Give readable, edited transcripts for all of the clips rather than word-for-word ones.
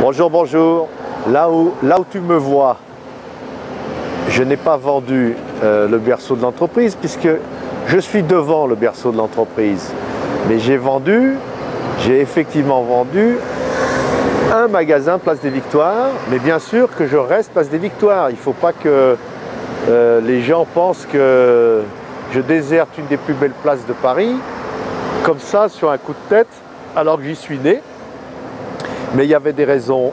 Bonjour, bonjour. Là où tu me vois, je n'ai pas vendu le berceau de l'entreprise puisque je suis devant le berceau de l'entreprise. Mais j'ai effectivement vendu un magasin Place des Victoires, mais bien sûr que je reste Place des Victoires. Il ne faut pas que les gens pensent que je déserte une des plus belles places de Paris, comme ça, sur un coup de tête, alors que j'y suis né. Mais il y avait des raisons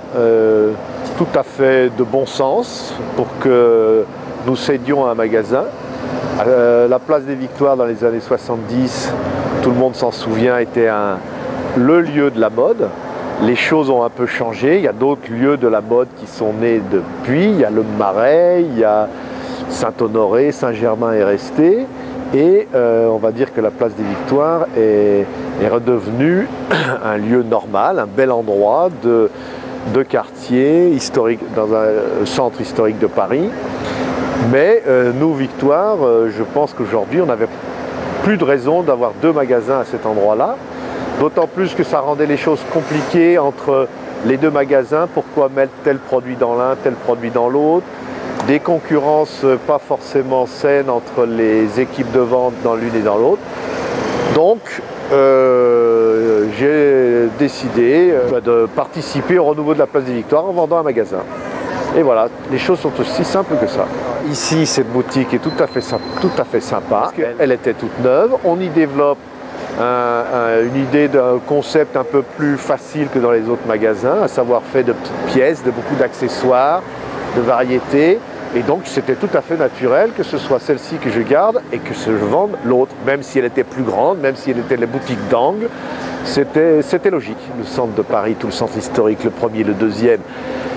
tout à fait de bon sens pour que nous cédions un magasin. La Place des Victoires dans les années 70, tout le monde s'en souvient, était le lieu de la mode. Les choses ont un peu changé, il y a d'autres lieux de la mode qui sont nés depuis, il y a le Marais, il y a Saint-Honoré, Saint-Germain est resté. Et on va dire que la Place des Victoires est redevenue un lieu normal, un bel endroit de quartier historique, dans un centre historique de Paris. Mais nous, Victoire, je pense qu'aujourd'hui, on n'avait plus de raison d'avoir deux magasins à cet endroit-là. D'autant plus que ça rendait les choses compliquées entre les deux magasins. Pourquoi mettre tel produit dans l'un, tel produit dans l'autre? Des concurrences pas forcément saines entre les équipes de vente dans l'une et dans l'autre. Donc, j'ai décidé de participer au renouveau de la Place des Victoires en vendant un magasin. Et voilà, les choses sont aussi simples que ça. Ici, cette boutique est tout à fait sympa. Elle était toute neuve. On y développe une idée d'un concept un peu plus facile que dans les autres magasins, à savoir fait de petites pièces, de beaucoup d'accessoires, de variétés. Et donc c'était tout à fait naturel que ce soit celle-ci que je garde et que je vende l'autre, même si elle était plus grande, même si elle était les boutiques d'angle, c'était logique. Le centre de Paris, tout le centre historique, le premier, le deuxième,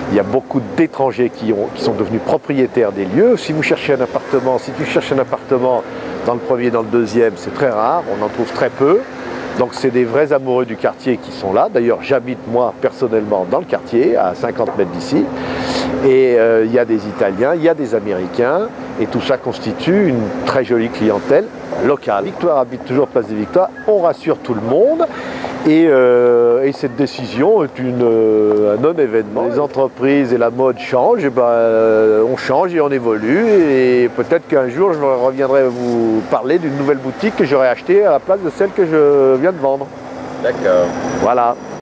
il y a beaucoup d'étrangers qui sont devenus propriétaires des lieux. Si vous cherchez un appartement, si tu cherches un appartement dans le premier, dans le deuxième, c'est très rare, on en trouve très peu. Donc c'est des vrais amoureux du quartier qui sont là. D'ailleurs, j'habite moi personnellement dans le quartier, à 50 mètres d'ici. Et il y a des Italiens, il y a des Américains, et tout ça constitue une très jolie clientèle locale. Victoire habite toujours Place des Victoires, on rassure tout le monde, et cette décision est un non-événement. Les entreprises et la mode changent, et on change et on évolue, et peut-être qu'un jour je reviendrai vous parler d'une nouvelle boutique que j'aurais achetée à la place de celle que je viens de vendre. D'accord. Voilà.